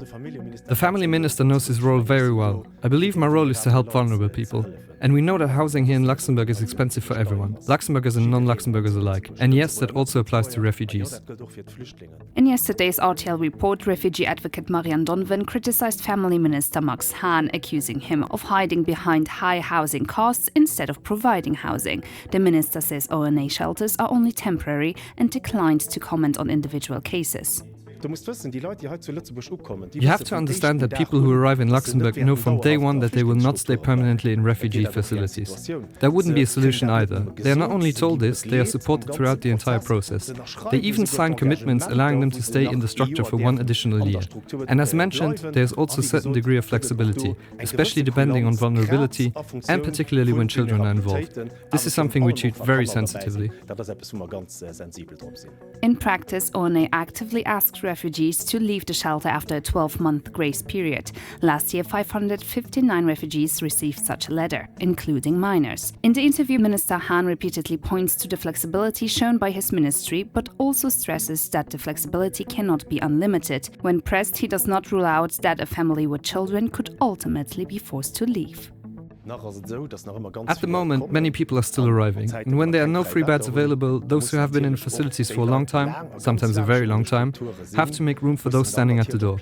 The family minister knows his role very well. I believe my role is to help vulnerable people. And we know that housing here in Luxembourg is expensive for everyone, Luxembourgers and non-Luxembourgers alike. And yes, that also applies to refugees. In yesterday's RTL report, refugee advocate Marianne Donven criticized Family Minister Max Hahn, accusing him of hiding behind high housing costs instead of providing housing. The minister says ONA shelters are only temporary and declined to comment on individual cases. You have to understand that people who arrive in Luxembourg know from day one that they will not stay permanently in refugee facilities. That wouldn't be a solution either. They are not only told this, they are supported throughout the entire process. They even sign commitments allowing them to stay in the structure for 1 additional year. And as mentioned, there is also a certain degree of flexibility, especially depending on vulnerability and particularly when children are involved. This is something we treat very sensitively. In practice, ONA actively asks refugees to leave the shelter after a 12-month grace period. Last year, 559 refugees received such a letter, including minors. In the interview, Minister Hahn repeatedly points to the flexibility shown by his ministry, but also stresses that the flexibility cannot be unlimited. When pressed, he does not rule out that a family with children could ultimately be forced to leave. At the moment, many people are still arriving, and when there are no free beds available, those who have been in facilities for a long time, sometimes a very long time, have to make room for those standing at the door.